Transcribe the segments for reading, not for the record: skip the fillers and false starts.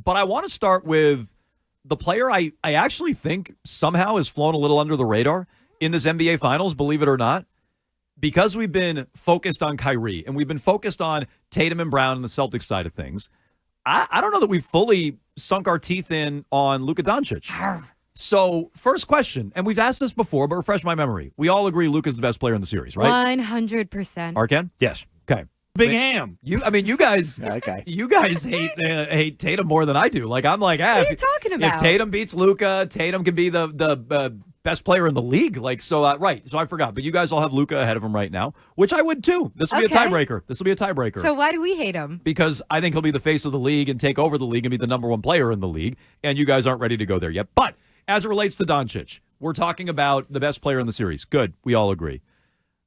but I want to start with the player I actually think somehow has flown a little under the radar in this NBA Finals, believe it or not, because we've been focused on Kyrie and we've been focused on Tatum and Brown and the Celtics side of things. I don't know that we've fully sunk our teeth in on Luka Doncic. So, first question, and we've asked this before, but refresh my memory. We all agree Luka's the best player in the series, right? 100%. Arkan? Yes. Okay. Big ham. You guys, okay. You guys hate Tatum more than I do. Like I'm like, what are you talking about? If Tatum beats Luka, Tatum can be the best player in the league. Like so, right? So I forgot, but you guys all have Luka ahead of him right now, which I would too. This will be a tiebreaker. So why do we hate him? Because I think he'll be the face of the league and take over the league and be the number one player in the league, and you guys aren't ready to go there yet. But as it relates to Doncic, we're talking about the best player in the series. Good, we all agree.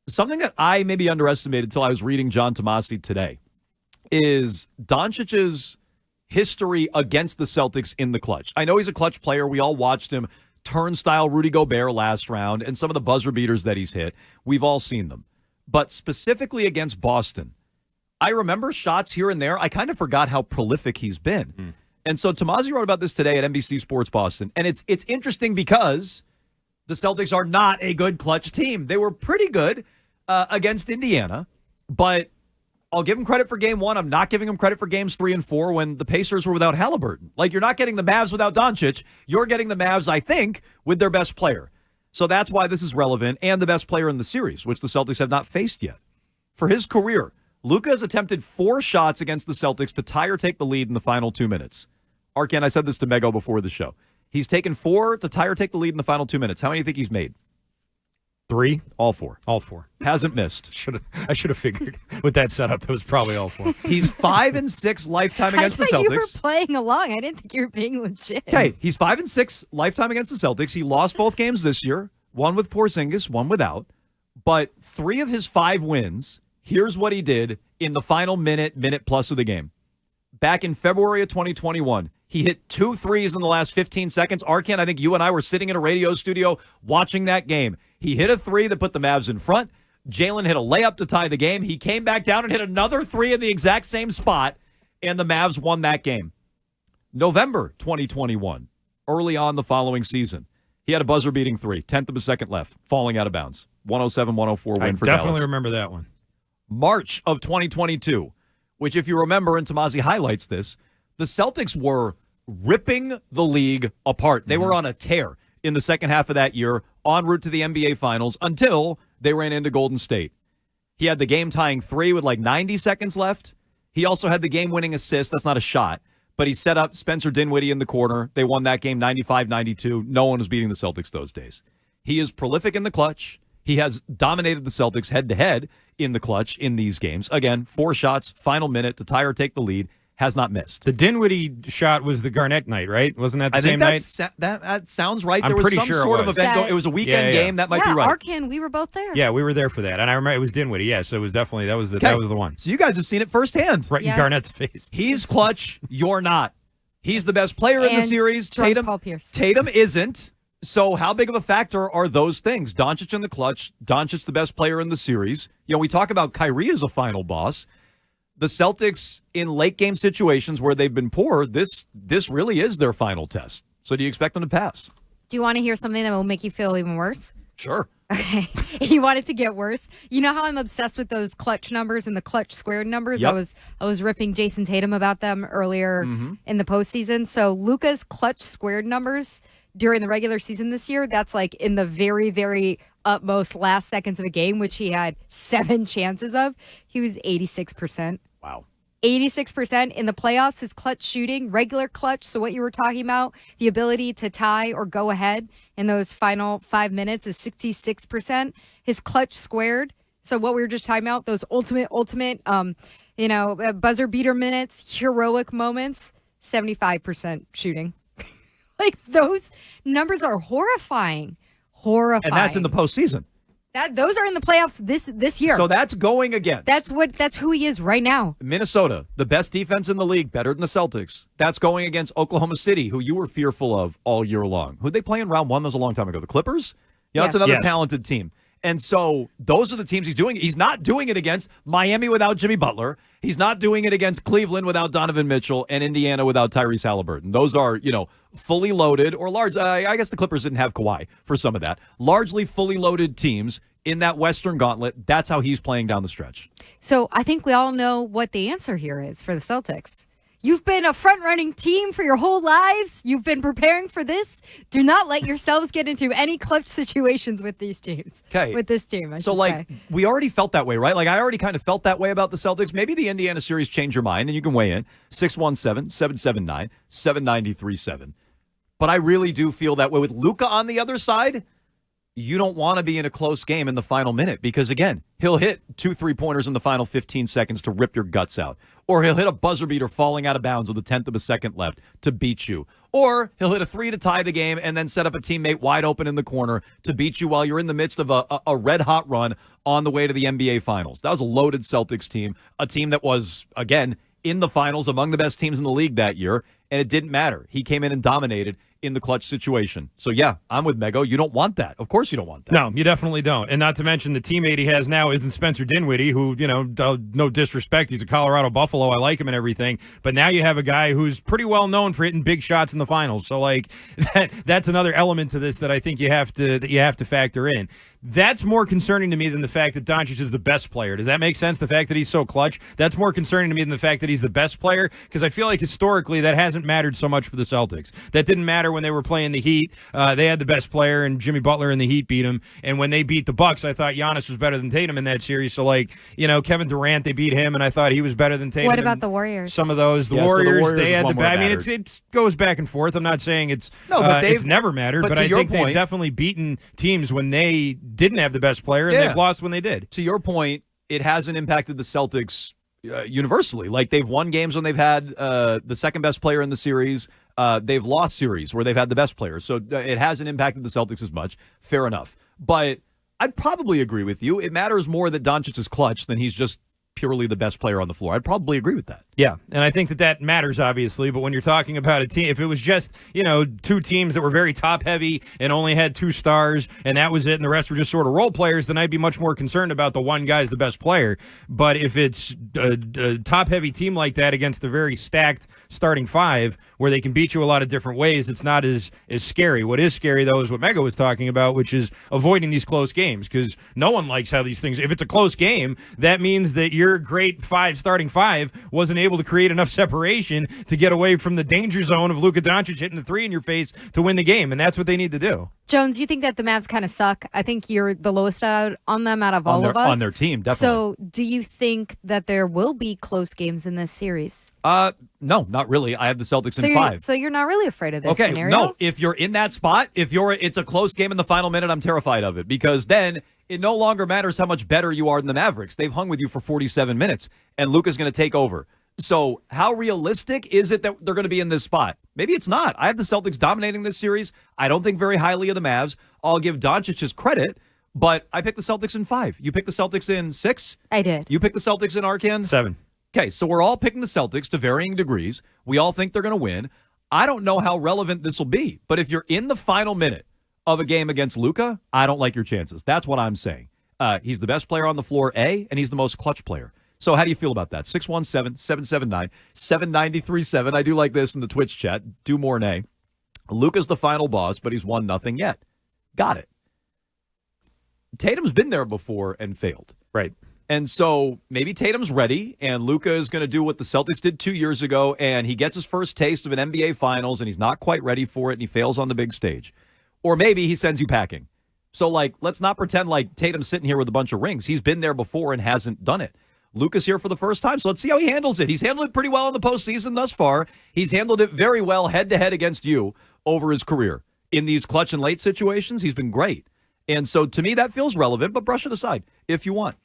Something that I maybe underestimated until I was reading John Tomasi today is Doncic's history against the Celtics in the clutch. I know he's a clutch player. We all watched him turnstile Rudy Gobert last round and some of the buzzer beaters that he's hit. We've all seen them. But specifically against Boston, I remember shots here and there. I kind of forgot how prolific he's been. And so Tomasi wrote about this today at NBC Sports Boston. And it's interesting because the Celtics are not a good clutch team. They were pretty good against Indiana, but I'll give them credit for game one. I'm not giving them credit for games 3 and 4 when the Pacers were without Halliburton. Like, you're not getting the Mavs without Doncic. You're getting the Mavs, I think, with their best player. So that's why this is relevant, and the best player in the series, which the Celtics have not faced yet. For his career, Luka has attempted 4 shots against the Celtics to tie or take the lead in the final 2 minutes. Arkan, I said this to Mego before the show. He's taken 4 to tie or take the lead in the final 2 minutes. How many do you think he's made? 3. All 4. All 4. Hasn't missed. I should have figured with that setup. That was probably all 4. He's 5-6 lifetime against the Celtics. You were playing along. I didn't think you were being legit. Okay, he's 5-6 lifetime against the Celtics. He lost both games this year. One with Porzingis, one without. But 3 of his 5 wins, here's what he did in the final minute plus of the game. Back in February of 2021, he hit 2 threes in the last 15 seconds. Arkan, I think you and I were sitting in a radio studio watching that game. He hit a 3 that put the Mavs in front. Jalen hit a layup to tie the game. He came back down and hit another 3 in the exact same spot, and the Mavs won that game. November 2021, early on the following season, he had a buzzer-beating 3, 10th of a second left, falling out of bounds. 107-104 win for Dallas. I definitely remember that one. March of 2022, which if you remember, and Tomasi highlights this, the Celtics were ripping the league apart. They were on a tear in the second half of that year, en route to the NBA Finals, until they ran into Golden State. He had the game-tying 3 with like 90 seconds left. He also had the game-winning assist. That's not a shot. But he set up Spencer Dinwiddie in the corner. They won that game 95-92. No one was beating the Celtics those days. He is prolific in the clutch. He has dominated the Celtics head-to-head in the clutch in these games. Again, 4 shots, final minute to tie or take the lead. Has not missed. The Dinwiddie shot was the Garnett night, right? Wasn't that the same night? That sounds right. I'm There was pretty some sure sort it of was. event. It was a weekend game. That might be right. Arkan, we were both there. Yeah, we were there for that. And I remember it was Dinwiddie. Yeah, so it was definitely, that was the one. So you guys have seen it firsthand. Right in Garnett's face. He's clutch. You're not. He's the best player in the series. Tatum isn't. So how big of a factor are those things? Doncic in the clutch. Doncic the best player in the series. You know, we talk about Kyrie as a final boss. The Celtics in late game situations where they've been poor, this really is their final test. So do you expect them to pass? Do you want to hear something that will make you feel even worse? Sure. Okay. You want it to get worse? You know how I'm obsessed with those clutch numbers and the clutch squared numbers? Yep. I was ripping Jason Tatum about them earlier in the postseason. So Luka's clutch squared numbers during the regular season this year, that's like in the very, very utmost last seconds of a game, which he had 7 chances of. He was 86%. Wow. 86% in the playoffs. His clutch shooting, regular clutch. So what you were talking about, the ability to tie or go ahead in those final 5 minutes is 66%. His clutch squared. So what we were just talking about, those ultimate, buzzer beater minutes, heroic moments, 75% shooting. Like, those numbers are horrifying. Horrifying. And that's in the postseason. Those are in the playoffs this year. So that's going against. That's who he is right now. Minnesota, the best defense in the league, better than the Celtics. That's going against Oklahoma City, who you were fearful of all year long. Who'd they play in round 1? That was a long time ago. The Clippers? Yeah, that's another talented team. And so those are the teams he's doing. He's not doing it against Miami without Jimmy Butler. He's not doing it against Cleveland without Donovan Mitchell and Indiana without Tyrese Halliburton. Those are, fully loaded or large. I guess the Clippers didn't have Kawhi for some of that. Largely fully loaded teams in that Western Gauntlet. That's how he's playing down the stretch. So I think we all know what the answer here is for the Celtics. You've been a front-running team for your whole lives. You've been preparing for this. Do not let yourselves get into any clutch situations with these teams. Okay. With this team, I So, should say. we already felt that way, right? I already kind of felt that way about the Celtics. Maybe the Indiana series changed your mind, and you can weigh in. 617-779-7937. But I really do feel that way. With Luka on the other side, you don't want to be in a close game in the final minute because, again, he'll hit 2 3-pointers in the final 15 seconds to rip your guts out. Or he'll hit a buzzer beater falling out of bounds with a tenth of a second left to beat you. Or he'll hit a 3 to tie the game and then set up a teammate wide open in the corner to beat you while you're in the midst of a red-hot run on the way to the NBA Finals. That was a loaded Celtics team, a team that was, again, in the finals among the best teams in the league that year, and it didn't matter. He came in and dominated in the clutch situation. So, yeah, I'm with Mego. You don't want that. Of course you don't want that. No, you definitely don't. And not to mention the teammate he has now isn't Spencer Dinwiddie, who, no disrespect. He's a Colorado Buffalo. I like him and everything. But now you have a guy who's pretty well known for hitting big shots in the finals. So, that's another element to this that I think you have to factor in. That's more concerning to me than the fact that Doncic is the best player. Does that make sense? The fact that he's so clutch? That's more concerning to me than the fact that he's the best player, because I feel like historically that hasn't mattered so much for the Celtics. That didn't matter when they were playing the Heat. They had the best player, and Jimmy Butler and the Heat beat him. And when they beat the Bucks, I thought Giannis was better than Tatum in that series. So, Kevin Durant, they beat him, and I thought he was better than Tatum. What about the Warriors? Some of those. The Warriors, they had the best. I mean, it goes back and forth. I'm not saying it's never mattered, but I think they've definitely beaten teams when they didn't have the best player, and they've lost when they did. To your point, it hasn't impacted the Celtics universally. They've won games when they've had the second best player in the series. They've lost series where they've had the best player. So it hasn't impacted the Celtics as much. Fair enough. But I'd probably agree with you. It matters more that Doncic is clutch than he's just purely the best player on the floor. I'd probably agree with that. Yeah, and I think that matters, obviously, but when you're talking about a team, if it was just, two teams that were very top-heavy and only had 2 stars, and that was it, and the rest were just sort of role players, then I'd be much more concerned about the one guy's the best player. But if it's a top-heavy team like that against a very stacked starting 5, where they can beat you a lot of different ways, it's not as scary. What is scary, though, is what Mego was talking about, which is avoiding these close games, because no one likes how these things, if it's a close game, that means that your great starting 5 wasn't able to create enough separation to get away from the danger zone of Luka Doncic hitting the 3 in your face to win the game, and that's what they need to do. Jones, you think that the Mavs kind of suck? I think you're the lowest out on them out of all of us. On their team, definitely. So do you think that there will be close games in this series? No, not really. I have the Celtics in 5. So you're not really afraid of this scenario? No. If you're in that spot, it's a close game in the final minute, I'm terrified of it, because then it no longer matters how much better you are than the Mavericks. They've hung with you for 47 minutes, and Luka's going to take over. So how realistic is it that they're going to be in this spot? Maybe it's not. I have the Celtics dominating this series. I don't think very highly of the Mavs. I'll give Doncic his credit, but I picked the Celtics in 5. You picked the Celtics in 6? I did. You picked the Celtics in Arkan? 7. Okay, so we're all picking the Celtics to varying degrees. We all think they're going to win. I don't know how relevant this will be, but if you're in the final minute of a game against Luka, I don't like your chances. That's what I'm saying. He's the best player on the floor, A, and he's the most clutch player. So how do you feel about that? 617-779-7937. I do like this in the Twitch chat. Do more than A. Luka's the final boss, but he's won nothing yet. Got it. Tatum's been there before and failed. Right. And so maybe Tatum's ready, and Luka is going to do what the Celtics did 2 years ago, and he gets his first taste of an NBA Finals, and he's not quite ready for it, and he fails on the big stage. Or maybe he sends you packing. So, let's not pretend like Tatum's sitting here with a bunch of rings. He's been there before and hasn't done it. Luka's here for the first time, so let's see how he handles it. He's handled it pretty well in the postseason thus far. He's handled it very well head-to-head against you over his career. In these clutch and late situations, he's been great. And so, to me, that feels relevant, but brush it aside if you want.